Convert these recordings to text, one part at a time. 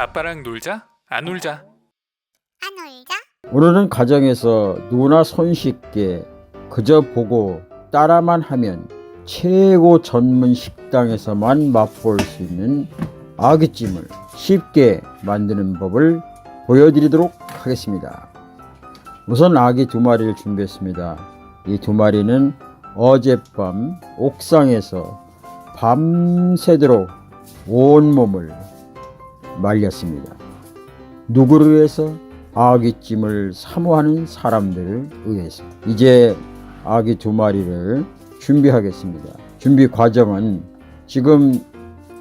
아빠랑 놀자? 안 놀자? 안 울자? 오늘은 가정에서 누구나 손쉽게 그저 보고 따라만 하면 최고 전문 식당에서만 맛볼 수 있는 아귀찜을 쉽게 만드는 법을 보여드리도록 하겠습니다. 우선 아귀 2마리를 준비했습니다. 이 2마리는 어젯밤 옥상에서 밤새도록 온몸을 말렸습니다. 누구를 위해서? 아귀찜을 사모하는 사람들을 위해서. 이제 아귀 2마리를 준비하겠습니다. 준비 과정은 지금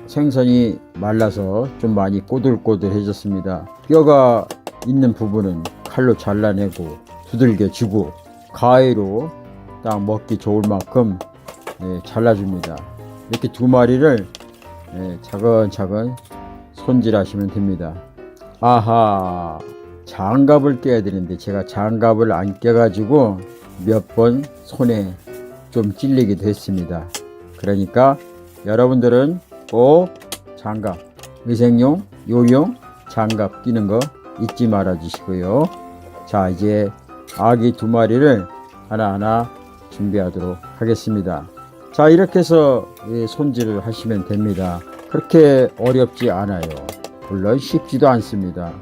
생선이 말라서 좀 많이 꼬들꼬들해졌습니다. 뼈가 있는 부분은 칼로 잘라내고 두들겨주고 가위로 딱 먹기 좋을 만큼 잘라줍니다. 이렇게 2마리를 차근차근 손질하시면 됩니다. 아하, 장갑을 껴야 되는데 제가 장갑을 안 껴가지고 몇 번 손에 좀 찔리기도 했습니다. 그러니까 여러분들은 꼭 장갑, 위생용, 요용 장갑 끼는 거 잊지 말아 주시고요. 자, 이제 아귀 2마리를 하나하나 준비하도록 하겠습니다. 자, 이렇게 해서 손질을 하시면 됩니다. 그렇게 어렵지 않아요. 물론 쉽지도 않습니다.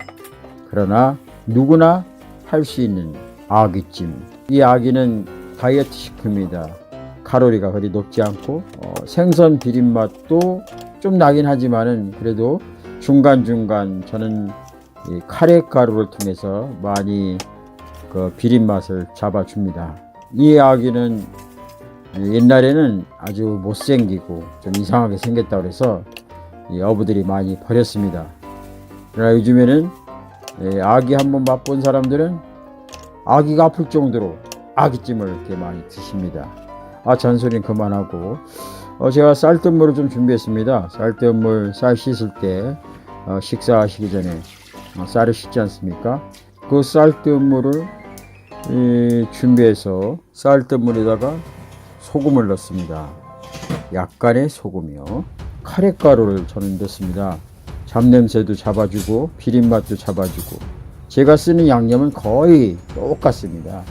그러나 누구나 할 수 있는 아귀찜. 이 아귀는 다이어트 식품입니다. 칼로리가 그리 높지 않고 생선 비린 맛도 좀 나긴 하지만은 그래도 중간중간 저는 이 카레가루를 통해서 많이 그 비린 맛을 잡아줍니다. 이 아귀는 옛날에는 아주 못생기고 좀 이상하게 생겼다고 해서 이 어부들이 많이 버렸습니다. 그러나 요즘에는 아귀 한번 맛본 사람들은 아귀가 아플 정도로 아귀찜을 이렇게 많이 드십니다. 잔소리는 그만하고 제가 쌀뜨물을 좀 준비했습니다. 쌀뜨물, 쌀 씻을 때 식사하시기 전에 쌀을 씻지 않습니까? 그 쌀뜨물을 준비해서 쌀뜨물에다가 소금을 넣습니다. 약간의 소금이요. 카레가루를 저는 넣습니다. 잡냄새도 잡아주고 비린맛도 잡아주고 제가 쓰는 양념은 거의 똑같습니다.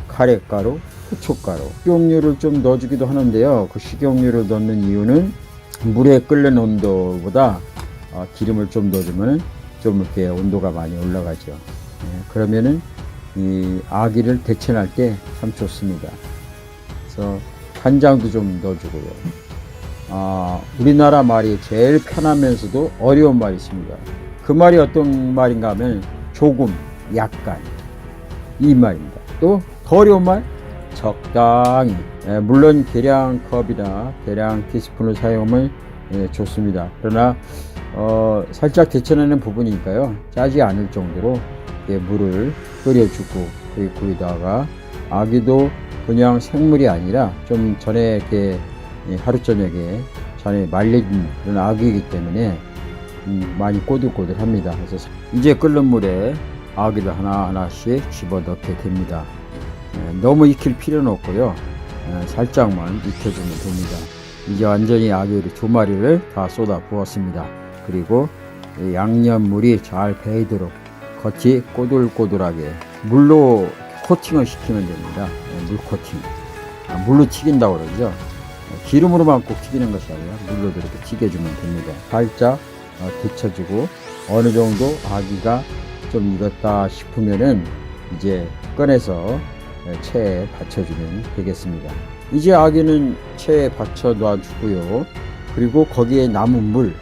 카레가루, 후춧가루, 식용유를 좀 넣어주기도 하는데요. 그 식용유를 넣는 이유는 물에 끓는 온도보다 기름을 좀 넣어주면 좀 이렇게 온도가 많이 올라가죠. 그러면은 이 아귀를 데쳐낼 때 참 좋습니다. 그래서 간장도 좀 넣어주고요. 우리나라 말이 제일 편하면서도 어려운 말이 있습니다. 그 말이 어떤 말인가 하면 조금, 약간 이 말입니다. 또 더 어려운 말? 적당히. 물론 계량컵이나 계량 티스푼을 사용하면 좋습니다. 그러나 살짝 데쳐내는 부분이니까요, 짜지 않을 정도로 물을 끓여주고 거기다가 아귀도 그냥 생물이 아니라 좀 전에 이렇게 하루 저녁에 전에 말린 그런 아귀이기 때문에 많이 꼬들꼬들합니다. 그래서 이제 끓는 물에 아귀를 하나하나씩 집어 넣게 됩니다. 너무 익힐 필요는 없고요. 살짝만 익혀주면 됩니다. 이제 완전히 아귀 2마리를 다 쏟아 부었습니다. 그리고 양념물이 잘 배이도록 겉이 꼬들꼬들하게 물로 코팅을 시키면 됩니다. 물 코팅. 물로 튀긴다고 그러죠. 기름으로만 꼭 튀기는 것이 아니라 물로도 이렇게 튀겨주면 됩니다. 살짝 데쳐주고 어느 정도 아귀가 좀 익었다 싶으면은 이제 꺼내서 체에 받쳐주면 되겠습니다. 이제 아귀는 체에 받쳐 놔주고요. 그리고 거기에 남은 물을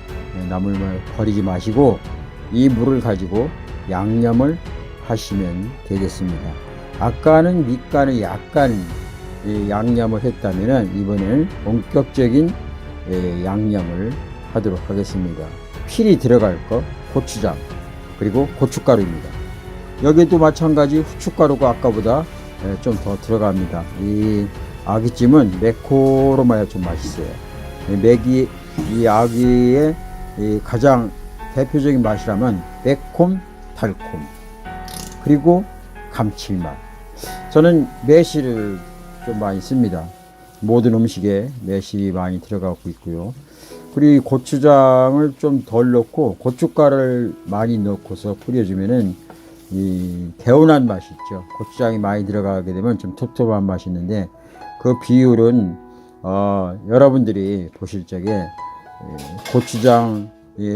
버리지 마시고 이 물을 가지고 양념을 하시면 되겠습니다. 아까는 밑간을 약간 양념을 했다면 이번에는 본격적인 양념을 하도록 하겠습니다. 필히 들어갈 거 고추장 그리고 고춧가루입니다. 여기도 마찬가지 후춧가루가 아까보다 좀 더 들어갑니다. 이 아귀찜은 매콤해야 좀 맛있어요. 이 아귀의 가장 대표적인 맛이라면 매콤, 달콤 그리고 감칠맛. 저는 매실을 좀 많이 씁니다. 모든 음식에 매실이 많이 들어가고 있고요. 그리고 고추장을 좀 덜 넣고 고춧가루를 많이 넣고서 뿌려주면은 이 개운한 맛이 있죠. 고추장이 많이 들어가게 되면 좀 텁텁한 맛이 있는데 그 비율은 여러분들이 보실 적에 고추장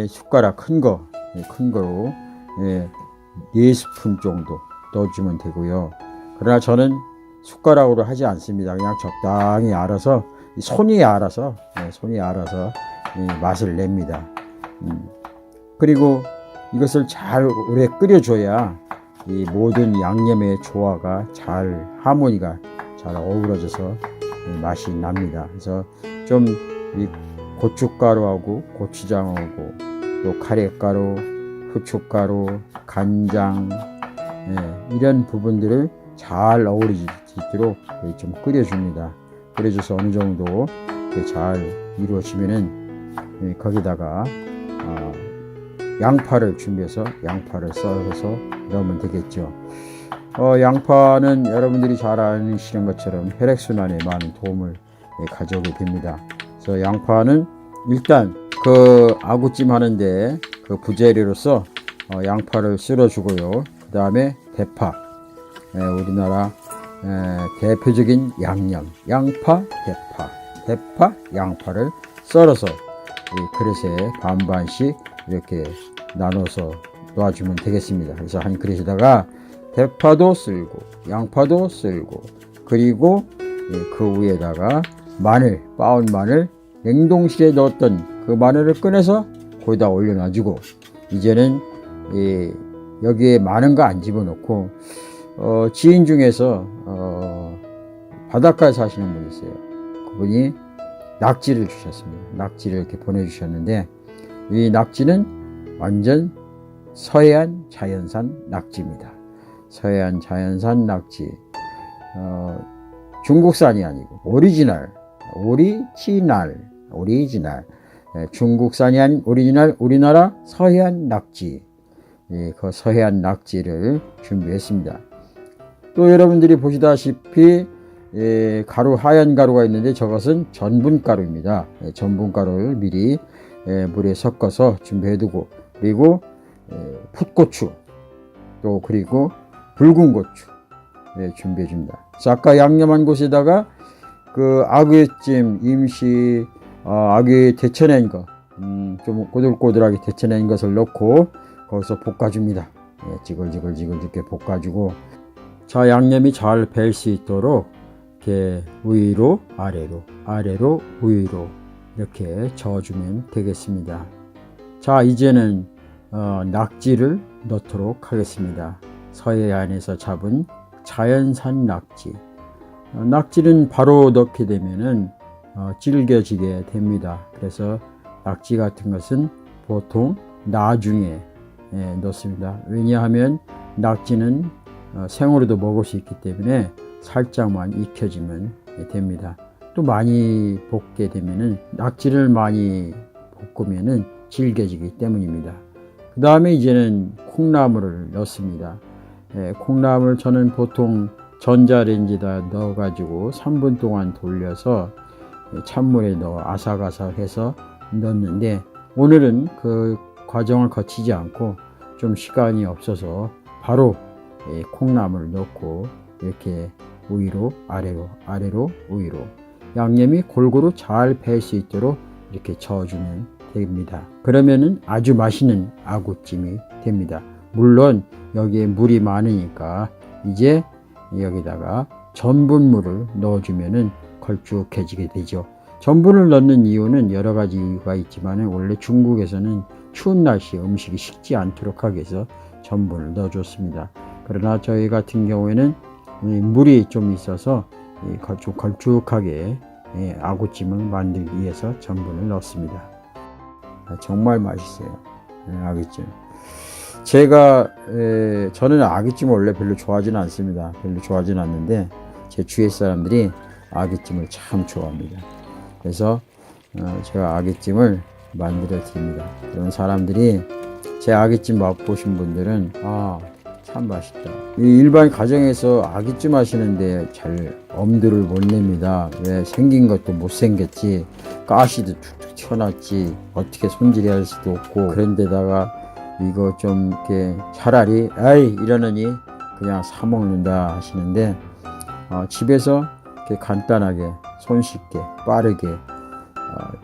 숟가락 큰 거로 4스푼 정도 넣어주면 되고요. 그러나 저는 숟가락으로 하지 않습니다. 그냥 적당히 알아서 손이 알아서 맛을 냅니다. 그리고 이것을 잘 오래 끓여줘야 이 모든 양념의 조화가 잘 하모니가 잘 어우러져서 맛이 납니다. 그래서 좀 이 고춧가루하고 고추장하고 또 카레가루, 후춧가루, 간장 이런 부분들을 잘 어우러질 수 있도록 좀 끓여줍니다. 끓여줘서 어느 정도 잘 이루어지면은 거기다가 양파를 준비해서 양파를 썰어서 넣으면 되겠죠. 양파는 여러분들이 잘 아시는 것처럼 혈액순환에 많은 도움을 가져오게 됩니다. 그래서 양파는 일단 그 아구찜 하는데 그 부재료로서 양파를 썰어주고요. 그 다음에 대파, 우리나라 대표적인 양념, 양파, 대파, 양파를 썰어서 이 그릇에 반반씩 이렇게 나눠서 놔주면 되겠습니다. 그래서 한 그릇에다가 대파도 썰고 양파도 썰고 그리고 그 위에다가 마늘, 빻은 마늘, 냉동실에 넣었던 그 마늘을 꺼내서 거기다 올려놔주고 이제는 여기에 많은 거 안 집어넣고 지인 중에서 바닷가에 사시는 분이 있어요. 그분이 낙지를 주셨습니다. 낙지를 이렇게 보내주셨는데 이 낙지는 완전 서해안 자연산 낙지입니다. 서해안 자연산 낙지, 중국산이 아니고 오리지널, 중국산이 아닌 오리지널 우리나라 서해안 낙지, 그 서해안 낙지를 준비했습니다. 또 여러분들이 보시다시피 가루, 하얀 가루가 있는데 저것은 전분가루입니다. 전분가루를 미리 물에 섞어서 준비해 두고 그리고 풋고추 또 그리고 붉은 고추 준비해 줍니다. 그래서 아까 양념한 곳에다가 그 아귀찜 임시 아귀 데쳐낸 거 좀 꼬들꼬들하게 데쳐낸 것을 넣고 거기서 볶아줍니다. 지글지글 이렇게 볶아주고 자 양념이 잘 벨 수 있도록 이렇게 위로 아래로 위로 이렇게 저어주면 되겠습니다. 자 이제는 낙지를 넣도록 하겠습니다. 서해안에서 잡은 자연산 낙지. 낙지는 바로 넣게 되면은 질겨지게 됩니다. 그래서 낙지 같은 것은 보통 나중에 넣습니다. 왜냐하면 낙지는 생으로도 먹을 수 있기 때문에 살짝만 익혀지면 됩니다. 또 많이 볶게 되면은 낙지를 많이 볶으면은 질겨지기 때문입니다. 그 다음에 이제는 콩나물을 넣습니다. 콩나물 저는 보통 전자레인지에다 넣어 가지고 3분 동안 돌려서 찬물에 넣어 아삭아삭해서 넣는데 오늘은 그 과정을 거치지 않고 좀 시간이 없어서 바로 콩나물을 넣고 이렇게 위로 아래로 위로 양념이 골고루 잘 배 수 있도록 이렇게 저어주면 됩니다. 그러면은 아주 맛있는 아구찜이 됩니다. 물론 여기에 물이 많으니까 이제 여기다가 전분물을 넣어주면은 걸쭉해지게 되죠. 전분을 넣는 이유는 여러 가지 이유가 있지만 원래 중국에서는 추운 날씨에 음식이 식지 않도록 하기 위해서 전분을 넣어줬습니다. 그러나 저희 같은 경우에는 물이 좀 있어서 좀 걸쭉하게 아구찜을 만들기 위해서 전분을 넣습니다. 정말 맛있어요. 아구찜. 저는 아귀찜을 원래 별로 좋아하지는 않습니다. 별로 좋아하지는 않는데 제 주위 사람들이 아귀찜을 참 좋아합니다. 그래서 제가 아귀찜을 만들어 드립니다. 그런 사람들이 제 아귀찜 맛보신 분들은 참 맛있다. 이 일반 가정에서 아기찜 하시는데 잘 엄두를 못 냅니다. 왜 생긴 것도 못 생겼지, 가시도 툭툭 튀어났지, 어떻게 손질해야 할 수도 없고, 그런데다가 이거 좀 이렇게 차라리 에이 이러느니 그냥 사 먹는다 하시는데, 집에서 이렇게 간단하게 손쉽게 빠르게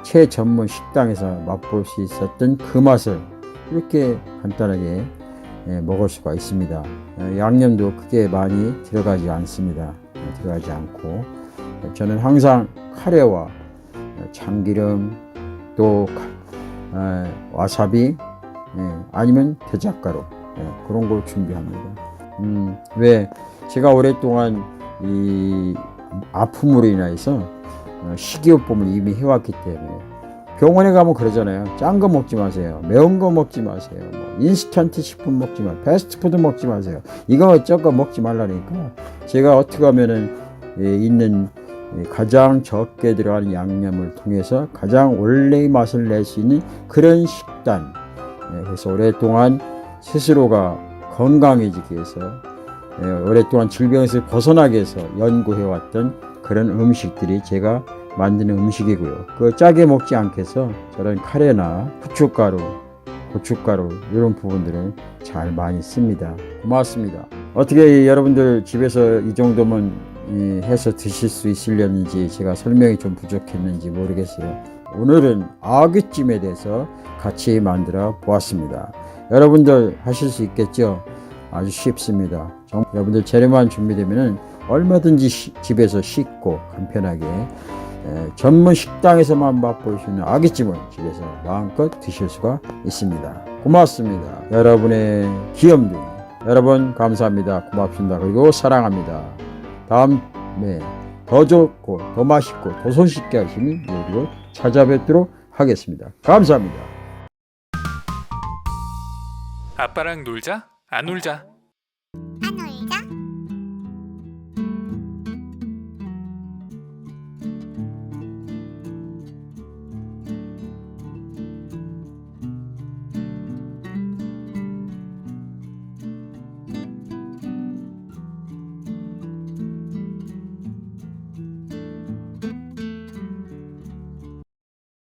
최전문 식당에서 맛볼 수 있었던 그 맛을 이렇게 간단하게 먹을 수가 있습니다. 양념도 크게 많이 들어가지 않습니다. 들어가지 않고, 저는 항상 카레와 참기름 또 와사비 아니면 대작가루 그런 걸 준비합니다. 왜 제가 오랫동안 이 아픔으로 인해서 식이요법을 이미 해왔기 때문에, 병원에 가면 그러잖아요. 짠 거 먹지 마세요. 매운 거 먹지 마세요. 뭐 인스턴트 식품 먹지 마세요. 패스트푸드 먹지 마세요. 이거 저거 먹지 말라니까, 제가 어떻게 하면은 있는 가장 적게 들어가는 양념을 통해서 가장 원래의 맛을 낼 수 있는 그런 식단, 그래서 오랫동안 스스로가 건강해지기 위해서, 오랫동안 질병에서 벗어나기 위해서 연구해왔던 그런 음식들이 제가 만드는 음식이고요. 그 짜게 먹지 않게 해서 저런 카레나 후춧가루, 고춧가루 이런 부분들은 잘 많이 씁니다. 고맙습니다. 어떻게 여러분들 집에서 이 정도면 해서 드실 수 있으려는지 제가 설명이 좀 부족했는지 모르겠어요. 오늘은 아귀찜에 대해서 같이 만들어 보았습니다. 여러분들 하실 수 있겠죠? 아주 쉽습니다. 여러분들 재료만 준비되면 얼마든지 집에서 쉽고 간편하게 전문 식당에서만 맛볼 수 있는 아귀찜을 집에서 마음껏 드실 수가 있습니다. 고맙습니다. 여러분의 귀염둥이 여러분 감사합니다. 고맙습니다. 그리고 사랑합니다. 다음에 더 좋고 더 맛있고 더 손쉽게 하시는 요리로 찾아뵙도록 하겠습니다. 감사합니다. 아빠랑 놀자? 안 놀자?